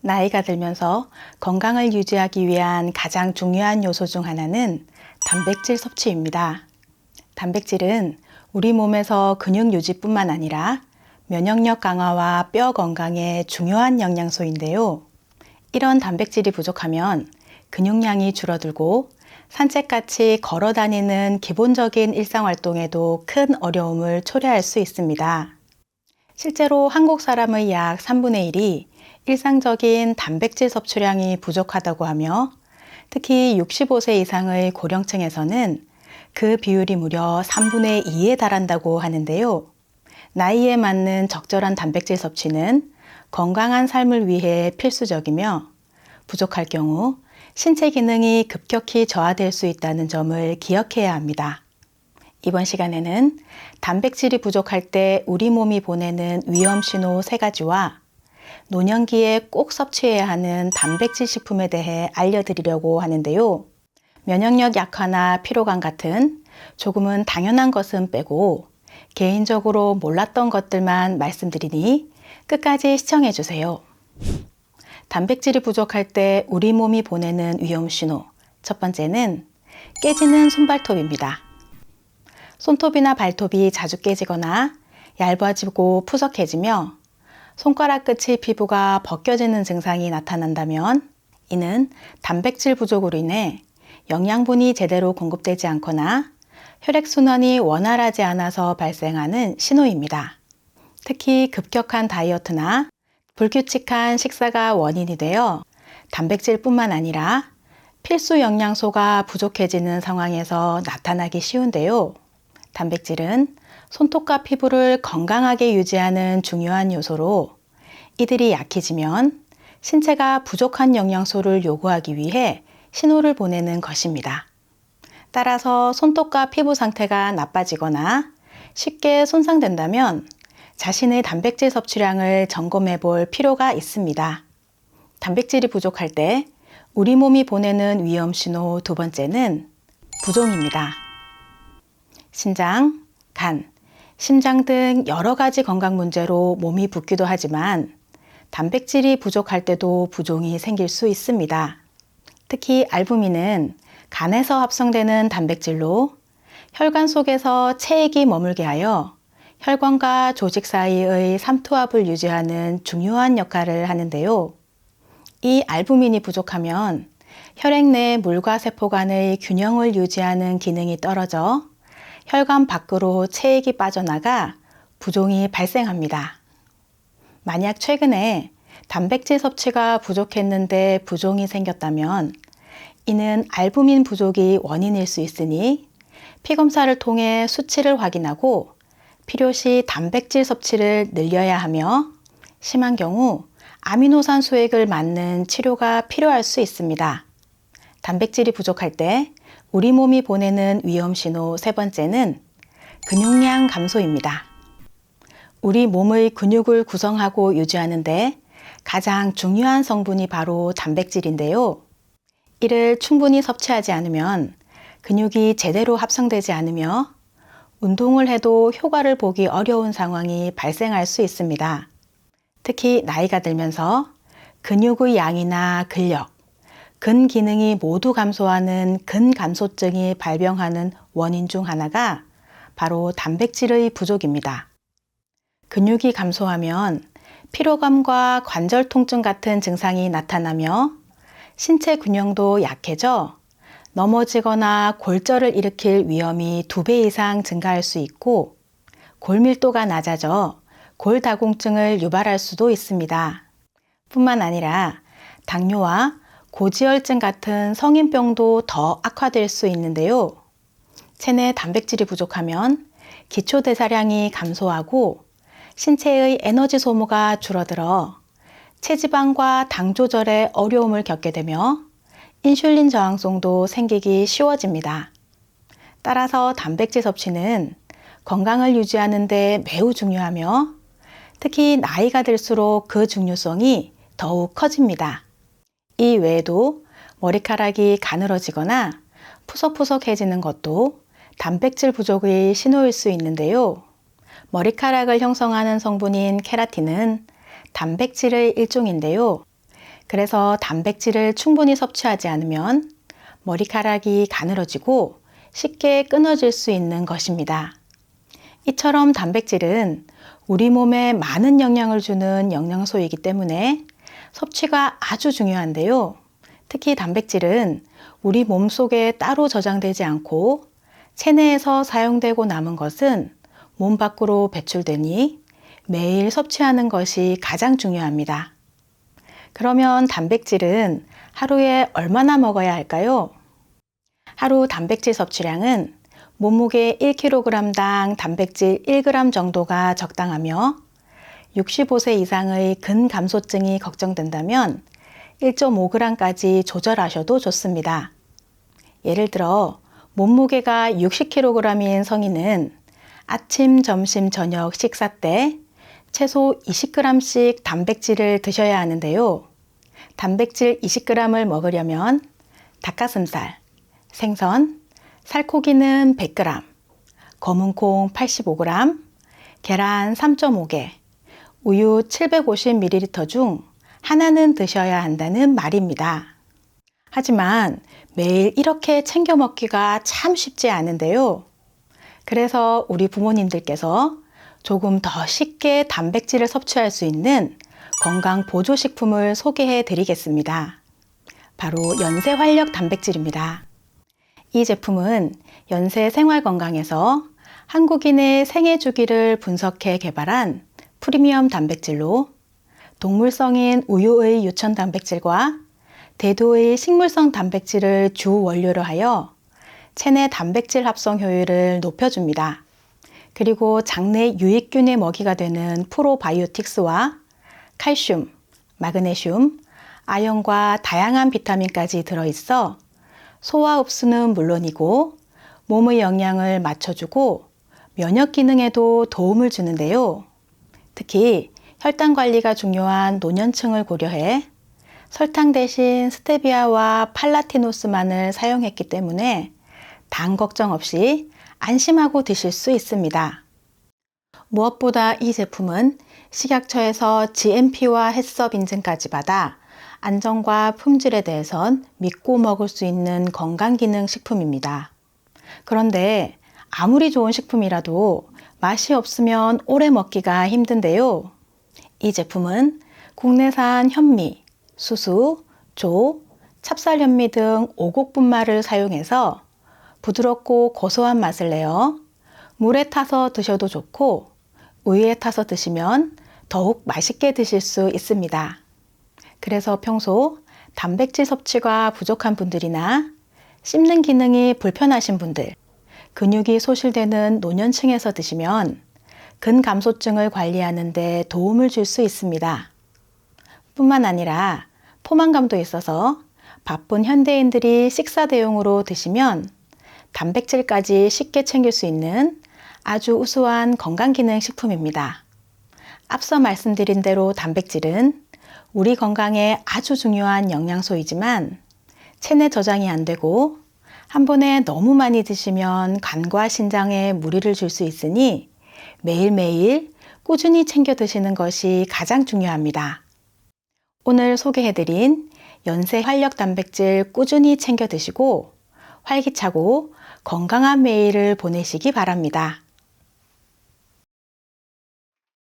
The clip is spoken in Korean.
나이가 들면서 건강을 유지하기 위한 가장 중요한 요소 중 하나는 단백질 섭취입니다. 단백질은 우리 몸에서 근육 유지뿐만 아니라 면역력 강화와 뼈 건강에 중요한 영양소인데요. 이런 단백질이 부족하면 근육량이 줄어들고 산책같이 걸어 다니는 기본적인 일상활동에도 큰 어려움을 초래할 수 있습니다. 실제로 한국 사람의 약 3분의 1이 일상적인 단백질 섭취량이 부족하다고 하며 특히 65세 이상의 고령층에서는 그 비율이 무려 3분의 2에 달한다고 하는데요. 나이에 맞는 적절한 단백질 섭취는 건강한 삶을 위해 필수적이며 부족할 경우 신체 기능이 급격히 저하될 수 있다는 점을 기억해야 합니다. 이번 시간에는 단백질이 부족할 때 우리 몸이 보내는 위험 신호 3가지와 노년기에 꼭 섭취해야 하는 단백질 식품에 대해 알려드리려고 하는데요. 면역력 약화나 피로감 같은 조금은 당연한 것은 빼고 개인적으로 몰랐던 것들만 말씀드리니 끝까지 시청해주세요. 단백질이 부족할 때 우리 몸이 보내는 위험 신호. 첫 번째는 깨지는 손발톱입니다. 손톱이나 발톱이 자주 깨지거나 얇아지고 푸석해지며 손가락 끝의 피부가 벗겨지는 증상이 나타난다면 이는 단백질 부족으로 인해 영양분이 제대로 공급되지 않거나 혈액순환이 원활하지 않아서 발생하는 신호입니다. 특히 급격한 다이어트나 불규칙한 식사가 원인이 되어 단백질뿐만 아니라 필수 영양소가 부족해지는 상황에서 나타나기 쉬운데요. 단백질은 손톱과 피부를 건강하게 유지하는 중요한 요소로 이들이 약해지면 신체가 부족한 영양소를 요구하기 위해 신호를 보내는 것입니다. 따라서 손톱과 피부 상태가 나빠지거나 쉽게 손상된다면 자신의 단백질 섭취량을 점검해 볼 필요가 있습니다. 단백질이 부족할 때 우리 몸이 보내는 위험 신호 2번째는 부종입니다. 신장, 간, 심장 등 여러 가지 건강 문제로 몸이 붓기도 하지만 단백질이 부족할 때도 부종이 생길 수 있습니다. 특히 알부민은 간에서 합성되는 단백질로 혈관 속에서 체액이 머물게 하여 혈관과 조직 사이의 삼투압을 유지하는 중요한 역할을 하는데요. 이 알부민이 부족하면 혈액 내 물과 세포 간의 균형을 유지하는 기능이 떨어져 혈관 밖으로 체액이 빠져나가 부종이 발생합니다. 만약 최근에 단백질 섭취가 부족했는데 부종이 생겼다면 이는 알부민 부족이 원인일 수 있으니 피검사를 통해 수치를 확인하고 필요시 단백질 섭취를 늘려야 하며 심한 경우 아미노산 수액을 맞는 치료가 필요할 수 있습니다. 단백질이 부족할 때 우리 몸이 보내는 위험 신호 3번째는 근육량 감소입니다. 우리 몸의 근육을 구성하고 유지하는데 가장 중요한 성분이 바로 단백질인데요. 이를 충분히 섭취하지 않으면 근육이 제대로 합성되지 않으며 운동을 해도 효과를 보기 어려운 상황이 발생할 수 있습니다. 특히 나이가 들면서 근육의 양이나 근력, 근 기능이 모두 감소하는 근감소증이 발병하는 원인 중 하나가 바로 단백질의 부족입니다. 근육이 감소하면 피로감과 관절 통증 같은 증상이 나타나며 신체 균형도 약해져 넘어지거나 골절을 일으킬 위험이 2배 이상 증가할 수 있고 골밀도가 낮아져 골다공증을 유발할 수도 있습니다. 뿐만 아니라 당뇨와 고지혈증 같은 성인병도 더 악화될 수 있는데요. 체내 단백질이 부족하면 기초대사량이 감소하고 신체의 에너지 소모가 줄어들어 체지방과 당 조절에 어려움을 겪게 되며 인슐린 저항성도 생기기 쉬워집니다. 따라서 단백질 섭취는 건강을 유지하는 데 매우 중요하며 특히 나이가 들수록 그 중요성이 더욱 커집니다. 이 외에도 머리카락이 가늘어지거나 푸석푸석해지는 것도 단백질 부족의 신호일 수 있는데요. 머리카락을 형성하는 성분인 케라틴은 단백질의 일종인데요. 그래서 단백질을 충분히 섭취하지 않으면 머리카락이 가늘어지고 쉽게 끊어질 수 있는 것입니다. 이처럼 단백질은 우리 몸에 많은 영향을 주는 영양소이기 때문에 섭취가 아주 중요한데요. 특히 단백질은 우리 몸 속에 따로 저장되지 않고 체내에서 사용되고 남은 것은 몸 밖으로 배출되니 매일 섭취하는 것이 가장 중요합니다. 그러면 단백질은 하루에 얼마나 먹어야 할까요? 하루 단백질 섭취량은 몸무게 1kg당 단백질 1g 정도가 적당하며 65세 이상의 근감소증이 걱정된다면 1.5g까지 조절하셔도 좋습니다. 예를 들어 몸무게가 60kg인 성인은 아침, 점심, 저녁 식사 때 최소 20g씩 단백질을 드셔야 하는데요. 단백질 20g을 먹으려면 닭가슴살, 생선, 살코기는 100g, 검은콩 85g, 계란 3.5개, 우유 750ml 중 하나는 드셔야 한다는 말입니다. 하지만 매일 이렇게 챙겨 먹기가 참 쉽지 않은데요. 그래서 우리 부모님들께서 조금 더 쉽게 단백질을 섭취할 수 있는 건강 보조식품을 소개해 드리겠습니다. 바로 연세 활력 단백질입니다. 이 제품은 연세 생활건강에서 한국인의 생애 주기를 분석해 개발한 프리미엄 단백질로 동물성인 우유의 유천 단백질과 대두의 식물성 단백질을 주 원료로 하여 체내 단백질 합성 효율을 높여줍니다. 그리고 장내 유익균의 먹이가 되는 프로바이오틱스와 칼슘, 마그네슘, 아연과 다양한 비타민까지 들어있어 소화 흡수는 물론이고 몸의 영양을 맞춰주고 면역 기능에도 도움을 주는데요. 특히 혈당 관리가 중요한 노년층을 고려해 설탕 대신 스테비아와 팔라티노스만을 사용했기 때문에 당 걱정 없이 안심하고 드실 수 있습니다. 무엇보다 이 제품은 식약처에서 GMP와 해썹 인증까지 받아 안전과 품질에 대해선 믿고 먹을 수 있는 건강기능식품입니다. 그런데 아무리 좋은 식품이라도 맛이 없으면 오래 먹기가 힘든데요. 이 제품은 국내산 현미, 수수, 조, 찹쌀현미 등 오곡분말을 사용해서 부드럽고 고소한 맛을 내어 물에 타서 드셔도 좋고 우유에 타서 드시면 더욱 맛있게 드실 수 있습니다. 그래서 평소 단백질 섭취가 부족한 분들이나 씹는 기능이 불편하신 분들, 근육이 소실되는 노년층에서 드시면 근감소증을 관리하는 데 도움을 줄 수 있습니다. 뿐만 아니라 포만감도 있어서 바쁜 현대인들이 식사 대용으로 드시면 단백질까지 쉽게 챙길 수 있는 아주 우수한 건강기능식품입니다. 앞서 말씀드린 대로 단백질은 우리 건강에 아주 중요한 영양소이지만 체내 저장이 안 되고 한 번에 너무 많이 드시면 간과 신장에 무리를 줄 수 있으니 매일매일 꾸준히 챙겨 드시는 것이 가장 중요합니다. 오늘 소개해드린 연세 활력 단백질 꾸준히 챙겨 드시고 활기차고 건강한 매일을 보내시기 바랍니다.